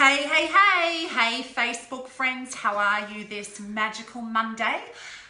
Hey, Facebook friends, how are you this magical Monday?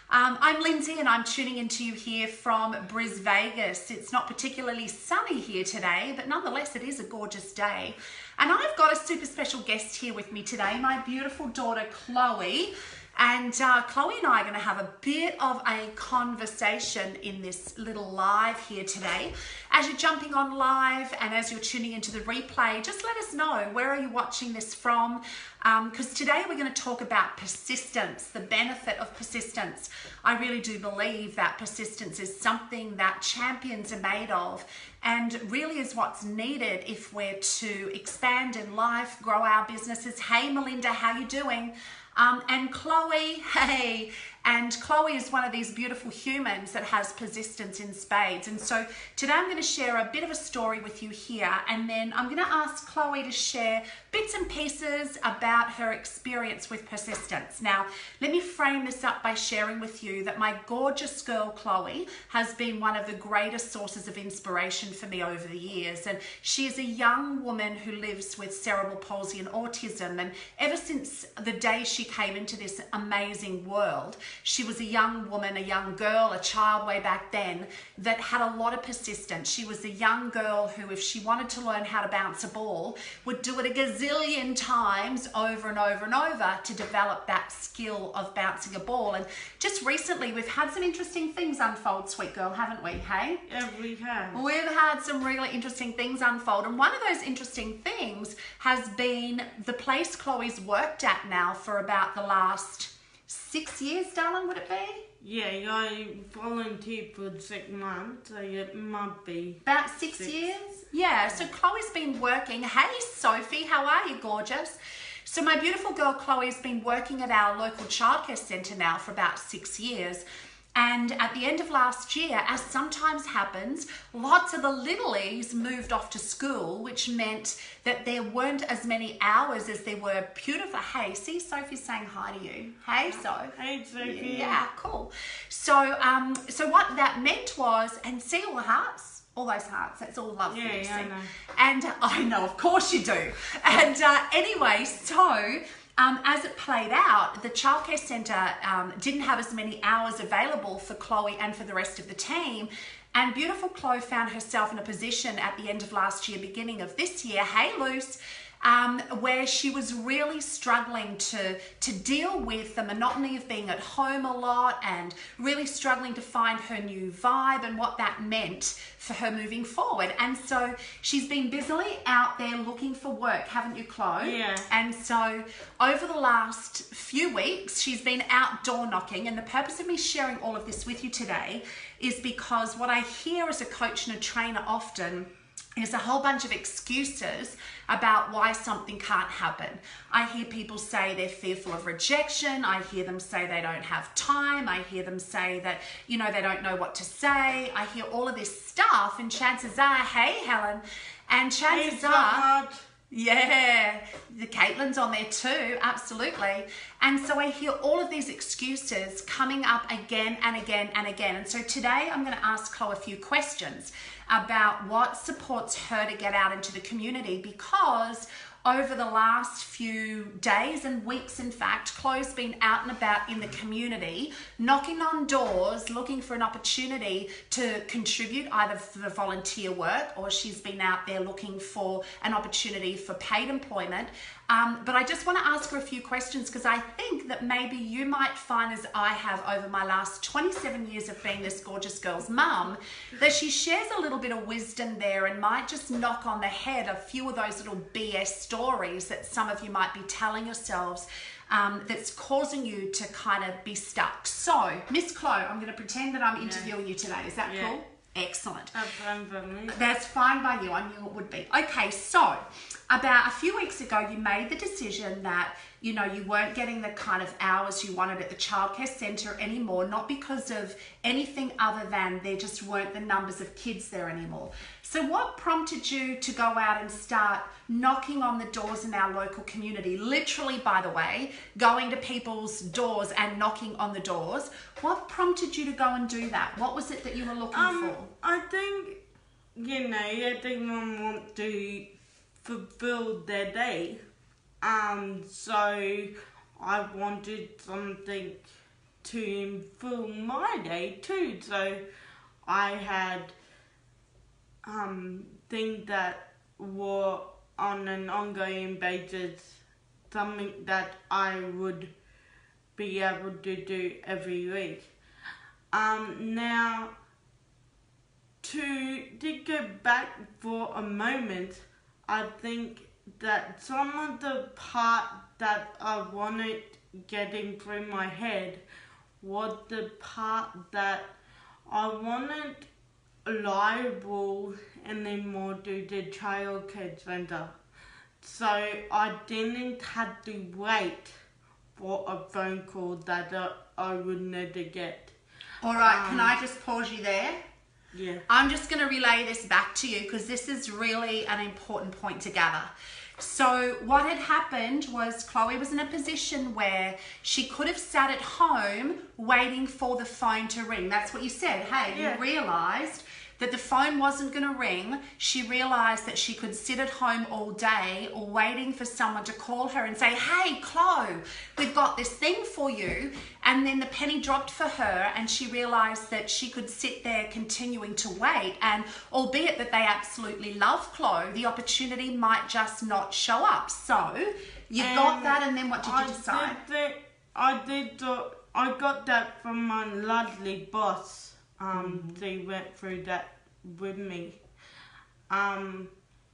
I'm Lyndsey and I'm tuning into you here from Vegas. It's not particularly sunny here today, but nonetheless, it is a gorgeous day. And I've got a super special guest here with me today, my beautiful daughter, Chloe. And Chloe and I are going to have a bit of a conversation in this little live here today. As you're jumping on live and as you're tuning into the replay, just let us know, where are you watching this from? Because today we're going to talk about persistence, the benefit of persistence. I really do believe that persistence is something that champions are made of and really is what's needed if we're to expand in life, grow our businesses. Hey, Melinda, how you doing? And Chloe, hey, and Chloe is one of these beautiful humans that has persistence in spades. And so today I'm going to share a bit of a story with you here, and then I'm going to ask Chloe to share bits and pieces about her experience with persistence. Now, let me frame this up by sharing with you that my gorgeous girl, Chloe, has been one of the greatest sources of inspiration for me over the years. And she is a young woman who lives with cerebral palsy and autism. And ever since the day she came into this amazing world, she was a young woman, a young girl, a child way back then that had a lot of persistence. She was a young girl who, if she wanted to learn how to bounce a ball, would do it a gazillion times over and over and over to develop that skill of bouncing a ball. And just recently, we've had some interesting things unfold, sweet girl, haven't we, hey? Yeah, we have. We've had some really interesting things unfold. And one of those interesting things has been the place Chloe's worked at now for about the last 6 years, darling, would it be? Yeah, I volunteered for 6 months, so it might be. About six years? Yeah, so Chloe's been working. Hey, Sophie, how are you, gorgeous? So my beautiful girl, Chloe's been working at our local childcare centre now for about 6 years. And at the end of last year, as sometimes happens, lots of the littlies moved off to school, which meant that there weren't as many hours as there were beautiful. Hey, see, Sophie's saying hi to you. Hey, So. Hey, Sophie. Yeah, cool. So, so what that meant was, and see all the hearts? All those hearts, that's all love for you. Yeah, I know. And I know, of course you do. And anyway, so as it played out, the childcare centre didn't have as many hours available for Chloe and for the rest of the team. And beautiful Chloe found herself in a position at the end of last year, beginning of this year, hey Luce, where she was really struggling to deal with the monotony of being at home a lot and really struggling to find her new vibe and what that meant for her moving forward. And so she's been busily out there looking for work, haven't you, Chloe? Yeah. And so over the last few weeks, she's been outdoor knocking. And the purpose of me sharing all of this with you today is because what I hear as a coach and a trainer often is a whole bunch of excuses about why something can't happen. I hear people say they're fearful of rejection. I hear them say they don't have time. I hear them say that, you know, they don't know what to say. I hear all of this stuff, and chances are, hey, Helen, and chances are, yeah, the Caitlin's on there too, absolutely. And so I hear all of these excuses coming up again and again and again. And so today I'm going to ask Chloe a few questions about what supports her to get out into the community, because over the last few days and weeks, in fact, Chloe's been out and about in the community, knocking on doors, looking for an opportunity to contribute either for the volunteer work, or she's been out there looking for an opportunity for paid employment. But I just want to ask her a few questions, because I think that maybe you might find, as I have over my last 27 years of being this gorgeous girl's mum, that she shares a little bit of wisdom there and might just knock on the head a few of those little BS stories that some of you might be telling yourselves, that's causing you to kind of be stuck. So, Miss Chloe, I'm going to pretend that I'm interviewing you today. Is that cool? Excellent. That's fine by me. That's fine by you. I knew it would be. Okay, so about a few weeks ago, you made the decision that, you know, you weren't getting the kind of hours you wanted at the childcare centre anymore, not because of anything other than there just weren't the numbers of kids there anymore. So what prompted you to go out and start knocking on the doors in our local community? Literally, by the way, going to people's doors and knocking on the doors. What prompted you to go and do that? What was it that you were looking for? I think, you know, everyone wants to fulfill their day. So I wanted something to improve my day too. So I had things that were on an ongoing basis, something that I would be able to do every week. Now, to go back for a moment, I think that some of the part that I wanted getting through my head was the part that I wanted liable anymore to the childcare centre. So I didn't have to wait for a phone call that I would never get. All right, can I just pause you there? Yeah. I'm just going to relay this back to you because this is really an important point to gather. So what had happened was Chloe was in a position where she could have sat at home waiting for the phone to ring. That's what you said. Hey, Yeah. You realised that the phone wasn't going to ring. She realised that she could sit at home all day waiting for someone to call her and say, hey, Chloe, we've got this thing for you. And then the penny dropped for her and she realised that she could sit there continuing to wait. And albeit that they absolutely love Chloe, the opportunity might just not show up. So you got that, and then what did you decide? I got that from my lovely boss. They went through that with me.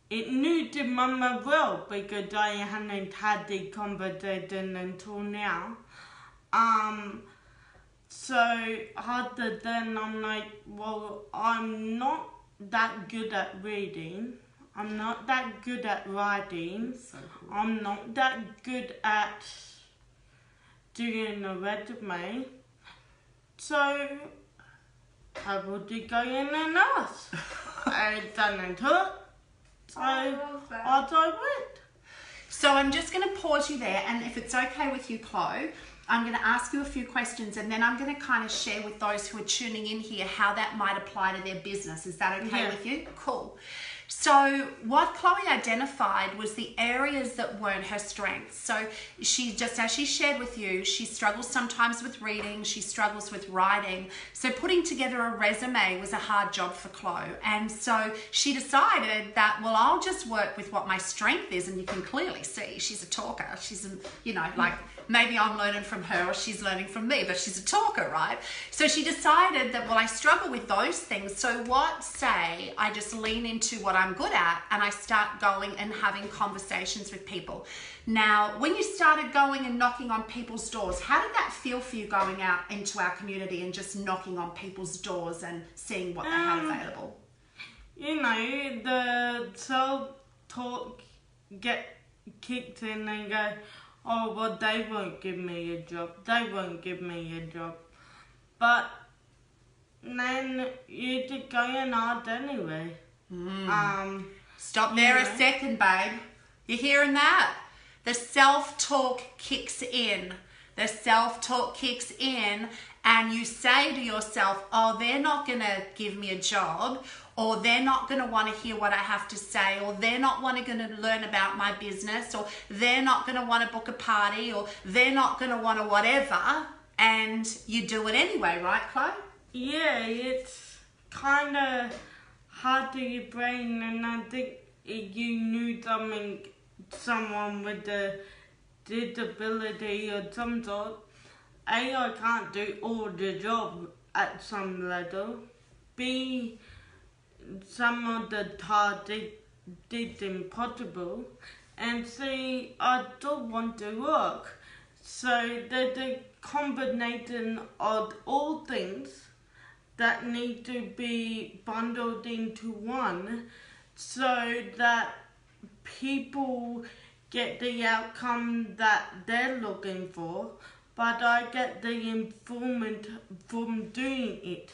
It knew to Mama well because I hadn't had the conversation until now. So other than I'm like, well, I'm not that good at reading. I'm not that good at writing. So cool. I'm not that good at doing a resume. So I would go in and ask. I didn't it. So I went. So I'm just going to pause you there, and if it's okay with you, Chloe, I'm going to ask you a few questions, and then I'm going to kind of share with those who are tuning in here how that might apply to their business. Is that okay with you? Cool. So what Chloe identified was the areas that weren't her strengths. So she, just as she shared with you, she struggles sometimes with reading, she struggles with writing. So putting together a resume was a hard job for Chloe. And so she decided that, well, I'll just work with what my strength is. And you can clearly see she's a talker. She's, like maybe I'm learning from her or she's learning from me, but she's a talker, right? So she decided that, well, I struggle with those things. So what say I just lean into what I'm good at and I start going and having conversations with people. Now, when you started going and knocking on people's doors, how did that feel for you going out into our community and just knocking on people's doors and seeing what they had available? The self-talk get kicked in and go, oh, well, they won't give me a job. They won't give me a job. But then you just go and ask anyway. Stop there a second, babe. You hearing that? The self-talk kicks in. The self-talk kicks in and you say to yourself, oh, they're not going to give me a job, or they're not going to want to hear what I have to say, or they're not going to learn about my business, or they're not going to want to book a party, or they're not going to want to whatever, and you do it anyway, right, Chloe? Yeah, it's kind of hard to your brain, and I think if you knew someone with a disability or some sort, A, I can't do all the job at some level, B, some of the tasks did impossible, and C, I don't want to work. So there's a combination of all things that need to be bundled into one so that people get the outcome that they're looking for, but I get the information from doing it.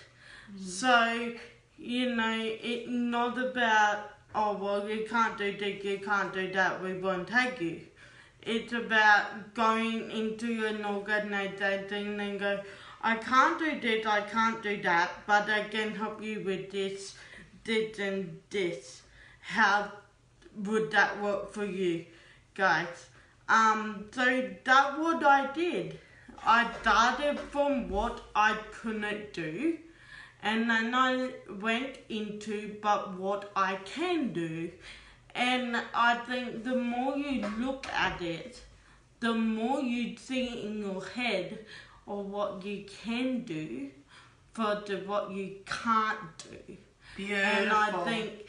So, it's not about, oh, well, you can't do this, you can't do that, we won't take you. It's about going into an organization and go, I can't do this, I can't do that, but I can help you with this, this and this. How would that work for you guys? So that's what I did. I started from what I couldn't do, and then I went into but what I can do. And I think the more you look at it, the more you see in your head of what you can do versus what you can't do. Beautiful. And I think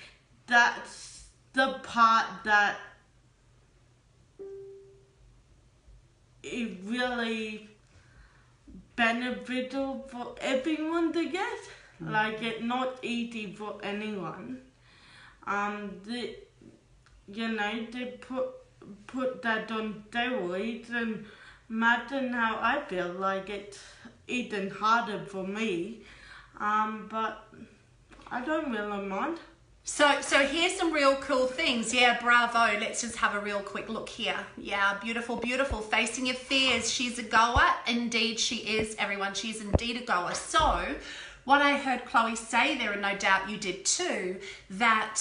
that's the part that is really beneficial for everyone to get. Like, it's not easy for anyone. They put that on steroids, and imagine how I feel. Like, it's even harder for me. But I don't really mind. So here's some real cool things. Yeah, bravo. Let's just have a real quick look here. Yeah, beautiful, beautiful. Facing your fears. She's a goer. Indeed, she is, everyone. She's indeed a goer. So what I heard Chloe say there, and no doubt you did too, that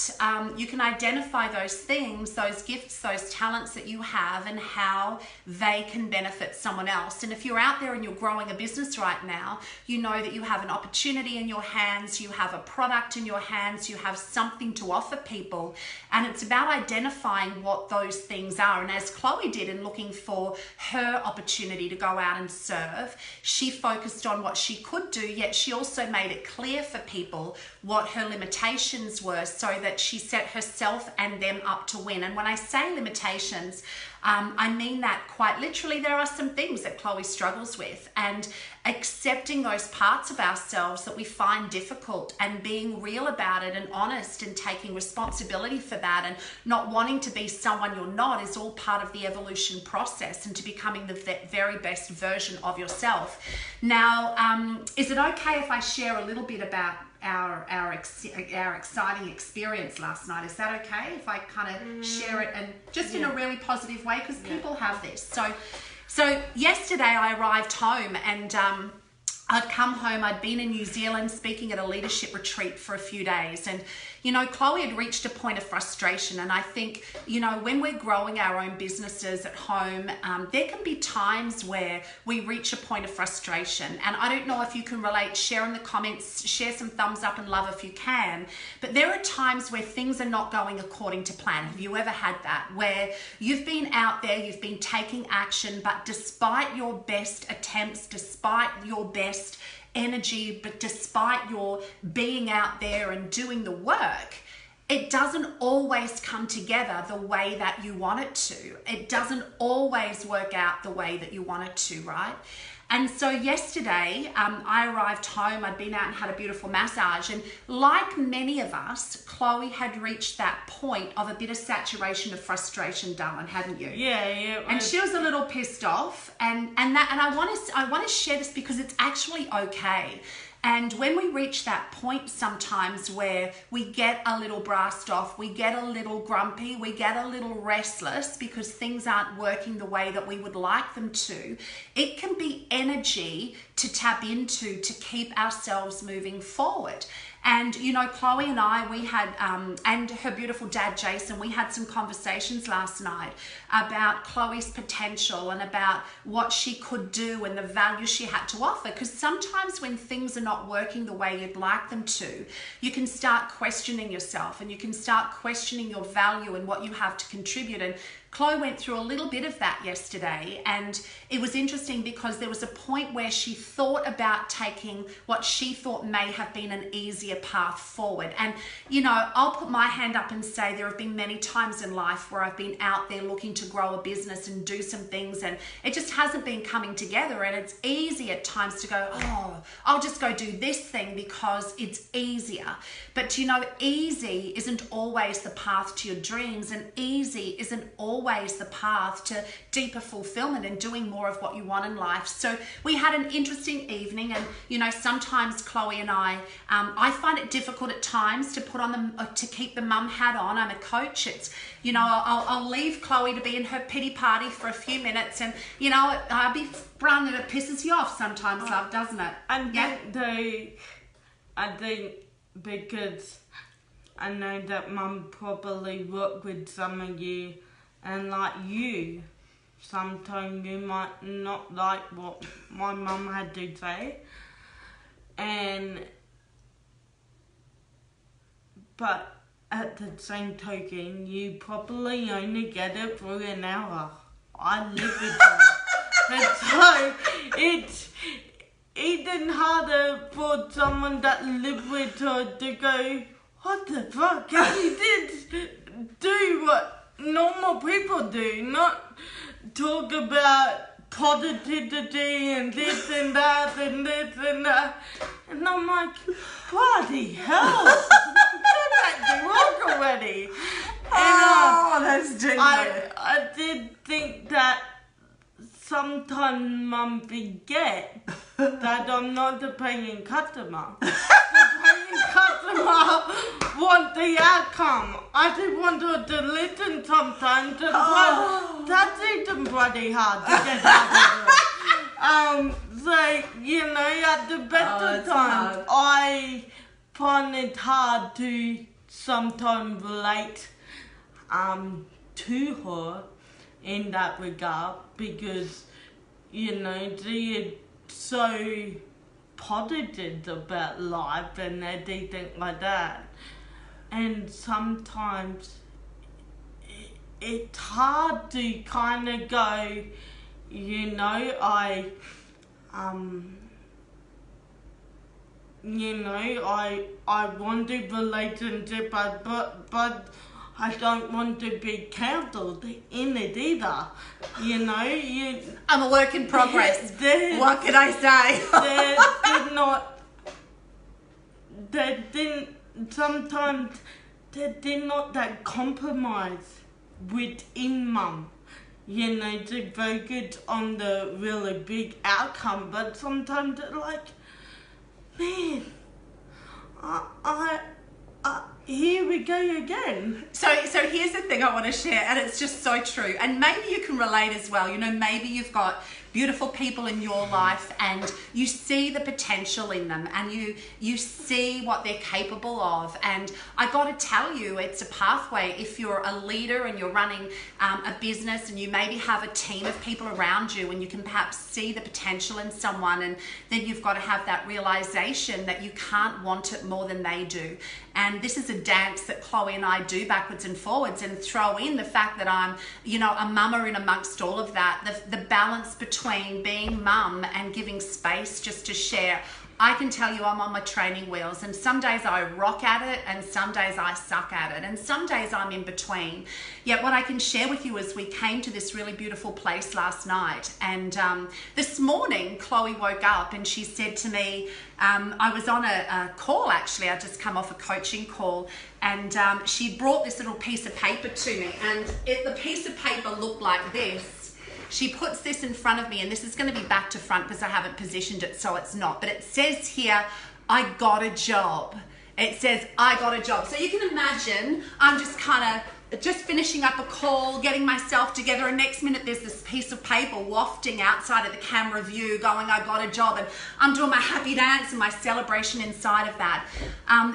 you can identify those things, those gifts, those talents that you have, and how they can benefit someone else. And if you're out there and you're growing a business right now, you know that you have an opportunity in your hands, you have a product in your hands, you have something to offer people, and it's about identifying what those things are. And as Chloe did in looking for her opportunity to go out and serve, she focused on what she could do, yet she also made it clear for people what her limitations were, so that she set herself and them up to win. And when I say limitations, I mean that quite literally. There are some things that Chloe struggles with, and accepting those parts of ourselves that we find difficult and being real about it and honest and taking responsibility for that and not wanting to be someone you're not is all part of the evolution process and to becoming the very best version of yourself. Now, is it okay if I share a little bit about our exciting experience last night? Is that okay if I kind of share it, and just in a really positive way, because people have this. So yesterday I arrived home, and I'd come home. I'd been in New Zealand speaking at a leadership retreat for a few days, and Chloe had reached a point of frustration. And I think, when we're growing our own businesses at home, there can be times where we reach a point of frustration. And I don't know if you can relate. Share in the comments, share some thumbs up and love if you can. But there are times where things are not going according to plan. Have you ever had that? Where you've been out there, you've been taking action, but despite your best attempts, despite your best energy, but despite your being out there and doing the work, it doesn't always come together the way that you want it to. It doesn't always work out the way that you want it to, right? And so yesterday, I arrived home. I'd been out and had a beautiful massage. And like many of us, Chloe had reached that point of a bit of saturation of frustration, darling, hadn't you? Yeah. And she was a little pissed off. And I want to share this because it's actually okay. And when we reach that point sometimes where we get a little brassed off, we get a little grumpy, we get a little restless because things aren't working the way that we would like them to, it can be energy to tap into to keep ourselves moving forward. And, Chloe and I, we had, and her beautiful dad, Jason, we had some conversations last night about Chloe's potential and about what she could do and the value she had to offer. Because sometimes when things are not working the way you'd like them to, you can start questioning yourself and you can start questioning your value and what you have to contribute. And Chloe went through a little bit of that yesterday, and it was interesting because there was a point where she thought about taking what she thought may have been an easier path forward. And, I'll put my hand up and say there have been many times in life where I've been out there looking to grow a business and do some things, and it just hasn't been coming together. And it's easy at times to go, oh, I'll just go do this thing because it's easier. But, easy isn't always the path to your dreams, and easy isn't always the path to deeper fulfillment and doing more of what you want in life. So we had an interesting evening, and sometimes Chloe and I find it difficult at times to put on to keep the mum hat on. I'm a coach. It's I'll leave Chloe to be in her pity party for a few minutes, and I'll be brung, and it pisses you off sometimes, love, doesn't it? And I think because I know that mum probably worked with some of you, and like you sometimes you might not like what my mum had to say. But at the same token, you probably only get it for an hour. I live with her. And so it's even harder for someone that lives with her to go, what the fuck? You did do what normal people do, not talk about positivity and this and that and this and that. And I'm like, bloody hell, get back to work already. And, that's genuine. I did think that sometimes Mum forget that I'm not the paying customer. The paying customer want the outcome. I just want her to listen sometimes. That's even bloody hard to get out of her. So, you know, at the best of times, I find it hard to sometimes relate to her in that regard, because, you know, they're so positive about life and everything like that. And sometimes it's hard to kind of go, you know, I want a relationship, but I don't want to be counselled in it either. You know, I'm a work in progress. What can I say? Sometimes they're not that compromise within Mum. You know, to focus on the really big outcome, but sometimes they're like, man, here we go again. So here's the thing I want to share, and it's just so true. And maybe you can relate as well. You know, maybe you've got beautiful people in your life and you see the potential in them and you see what they're capable of. And I got to tell you, it's a pathway. If you're a leader and you're running a business and you maybe have a team of people around you and you can perhaps see the potential in someone, and then you've got to have that realization that you can't want it more than they do. And this is a dance that Chloe and I do backwards and forwards, and throw in the fact that I'm, you know, a mama in amongst all of that, the balance between being mum and giving space just to share. I can tell you I'm on my training wheels, and some days I rock at it and some days I suck at it, and some days I'm in between. Yet what I can share with you is we came to this really beautiful place last night, and this morning Chloe woke up and she said to me, I was on a call actually, I just come off a coaching call, and she brought this little piece of paper to me, and the piece of paper looked like this. She puts this in front of me, and this is going to be back to front because I haven't positioned it so it's not. But it says here, I got a job. It says, I got a job. So you can imagine I'm just finishing up a call, getting myself together, and next minute there's this piece of paper wafting outside of the camera view going, I got a job, and I'm doing my happy dance and my celebration inside of that.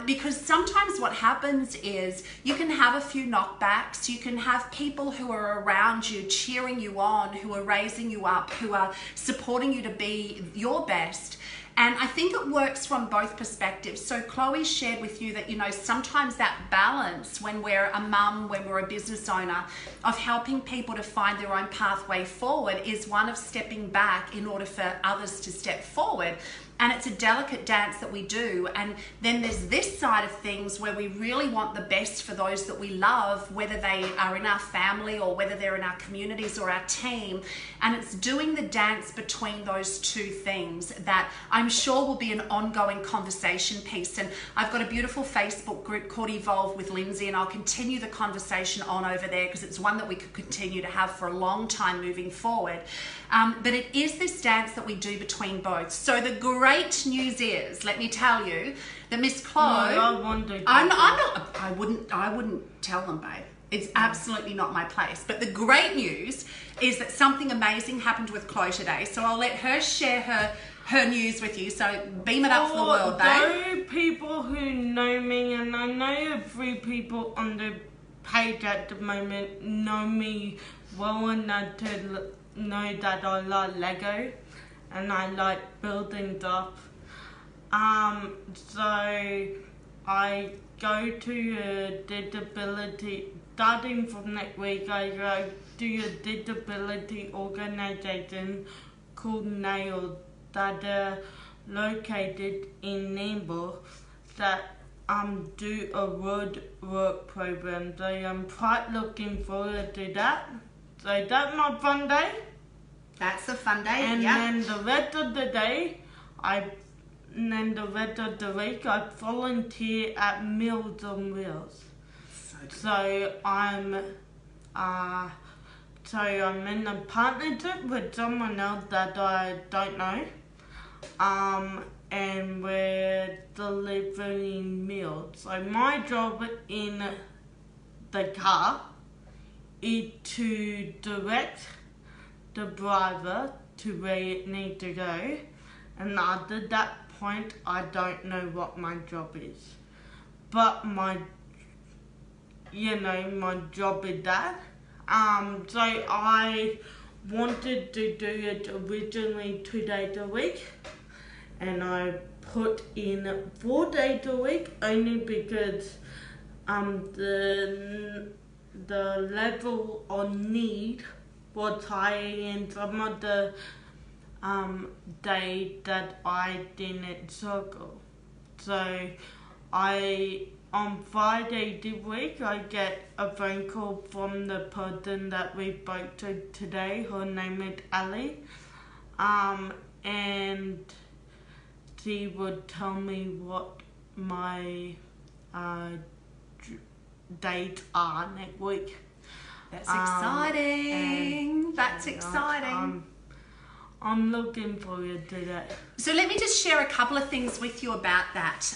Because sometimes what happens is you can have a few knockbacks, you can have people who are around you cheering you on, who are raising you up, who are supporting you to be your best. And I think it works from both perspectives. So Chloe shared with you that, you know, sometimes that balance when we're a mum, when we're a business owner, of helping people to find their own pathway forward is one of stepping back in order for others to step forward. And it's a delicate dance that we do. And then there's this side of things where we really want the best for those that we love, whether they are in our family or whether they're in our communities or our team. And it's doing the dance between those two things that I'm sure will be an ongoing conversation piece. And I've got a beautiful Facebook group called Evolve with Lyndsey, and I'll continue the conversation on over there because it's one that we could continue to have for a long time moving forward. But it is this dance that we do between both. So the great news is, let me tell you, that Miss Chloe, I wouldn't tell them, babe. It's absolutely not my place. But the great news is that something amazing happened with Chloe today. So I'll let her share her news with you. So beam it up for the world, babe. Those people who know me, and I know a few people on the page at the moment know me well enough to know that I like Lego and I like building stuff. So I go to a disability, starting from next week, I go to a disability organisation called NAIL that are located in Nimble that do a road work program. So I'm quite looking forward to that. So that's my fun day. That's a fun day, and then the rest of the day, the rest of the week, I volunteer at Meals on Wheels. So I'm in a partnership with someone else that I don't know. And we're delivering meals. So my job in the car is to direct the driver to where it needs to go, and after that point I don't know what my job is. But my job is that. So I wanted to do it originally 2 days a week, and I put in 4 days a week only because the level of need was higher in some of the days that I didn't circle. So on Friday this week, I get a phone call from the person that we spoke to today. Her name is Ali. And she would tell me what my dates are next week. That's exciting. That's exciting. I'm looking forward to that. So let me just share a couple of things with you about that.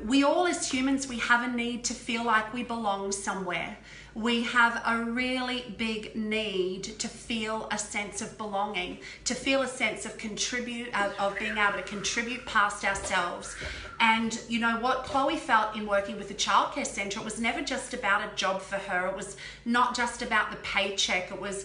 We all as humans, we have a need to feel like we belong somewhere. We have a really big need to feel a sense of belonging, to feel a sense of being able to contribute past ourselves. And you know what Chloe felt in working with the childcare centre, it was never just about a job for her. It was not just about the paycheck. It was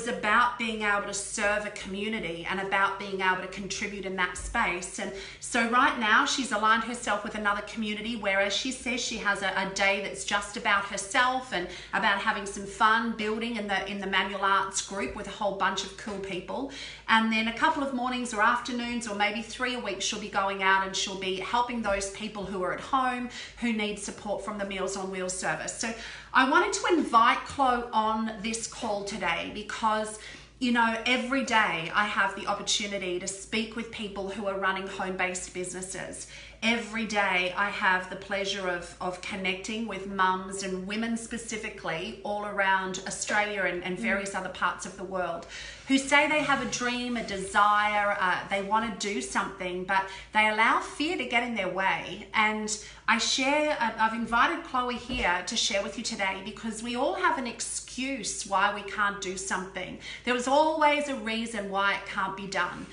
about being able to serve a community and about being able to contribute in that space. And so right now she's aligned herself with another community, whereas she says she has a day that's just about herself and about having some fun building in the manual arts group with a whole bunch of cool people. And then a couple of mornings or afternoons, or maybe 3 a week, she'll be going out and she'll be helping those people who are at home who need support from the Meals on Wheels service. So I wanted to invite Chloe on this call today because every day I have the opportunity to speak with people who are running home-based businesses. Every day I have the pleasure of connecting with mums and women specifically all around Australia and various other parts of the world who say they have a dream, a desire, they want to do something, but they allow fear to get in their way. And I've invited Chloe here to share with you today because we all have an excuse why we can't do something. There was always a reason why it can't be done.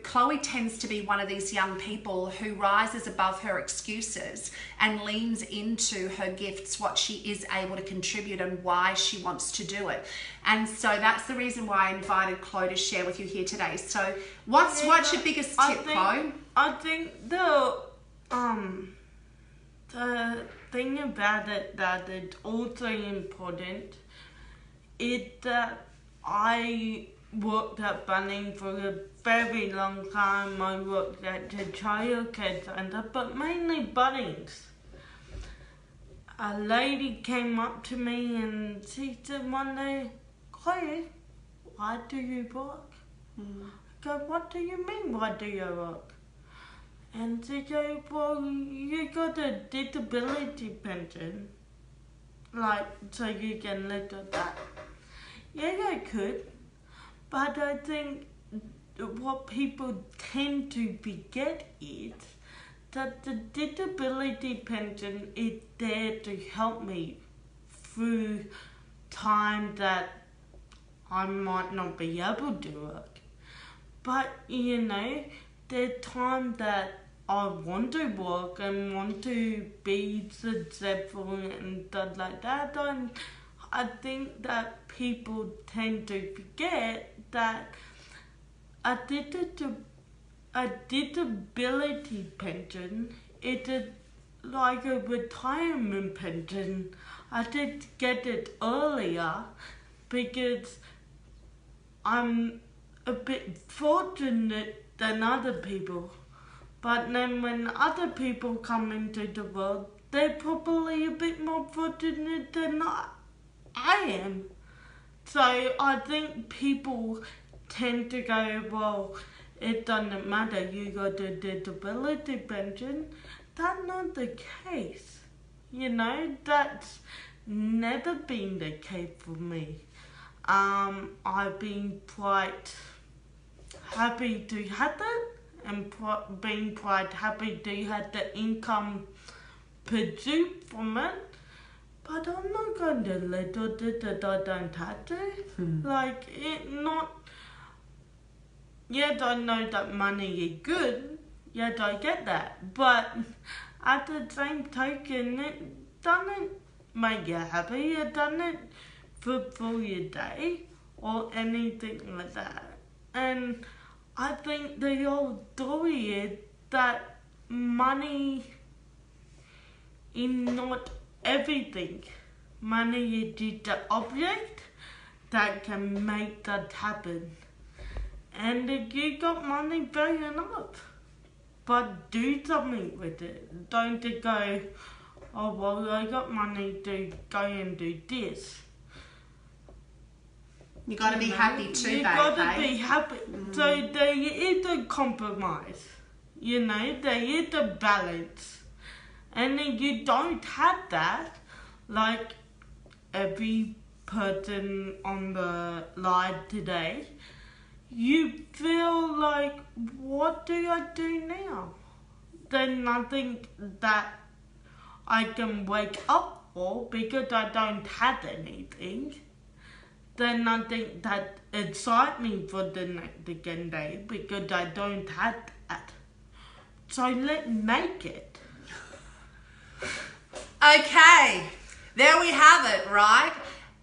Chloe tends to be one of these young people who rises above her excuses and leans into her gifts, what she is able to contribute and why she wants to do it. And so that's the reason why I invited Chloe to share with you here today. So what's your biggest tip, Chloe? I think the thing about it that is also important is that I worked at Bunnings for a very long time. I worked at the childcare centre, but mainly Bunnings. A lady came up to me and she said one day, "Chloe, why do you work?" I go, "What do you mean, why do you work?" And she goes, "Well, you got a disability pension, so you can live with that." Yeah, I could. But I think what people tend to forget is that the disability pension is there to help me through time that I might not be able to work. But, there's time that I want to work and want to be successful and stuff like that. And I think that people tend to forget that a disability pension is like a retirement pension. I did get it earlier because I'm a bit fortunate than other people. But then when other people come into the world, they're probably a bit more fortunate than I am. So I think people tend to go, well, it doesn't matter, you got a disability pension. That's not the case. You know, that's never been the case for me. I've been quite happy to have it and been quite happy to have the income produced from it. But I'm not going to let it that I don't have to. Like, it not... Yet I know that money is good. Yet I get that. But at the same token, it doesn't make you happy. It doesn't fulfill your day or anything like that. And I think the old story is that money is not everything. Money is just an object that can make that happen. And if you got money, fair enough. But do something with it. Don't go, oh well, I got money to go and do this. You got to be happy too, babe. You got to be happy. So there is a compromise. You know, there is a balance. And if you don't have that, like every person on the live today, you feel like, what do I do now? There's nothing that I can wake up for because I don't have anything. There's nothing that excites me for the next again day because I don't have that. So let's make it. Okay, there we have it, right?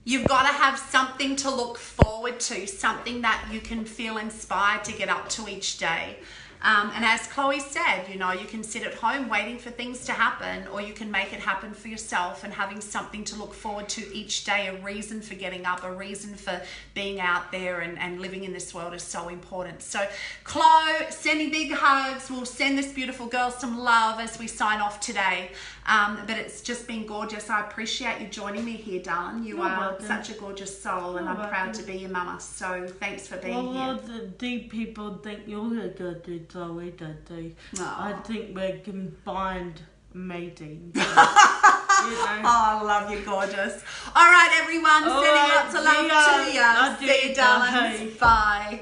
You've got to have something to look forward to, something that you can feel inspired to get up to each day. And as Chloe said, you know, you can sit at home waiting for things to happen, or you can make it happen for yourself, and having something to look forward to each day, a reason for getting up, a reason for being out there and living in this world is so important. So Chloe, sending big hugs. We'll send this beautiful girl some love as we sign off today. But it's just been gorgeous. I appreciate you joining me here, darling. You are such a gorgeous soul, and I'm proud to be your mama. So thanks for being here. Well, the people think you're a good Zoe, don't they? I think we're combined mating. You know? Oh, I love you, gorgeous. All right, everyone. Sending lots of love to you. See you, darlings. Bye.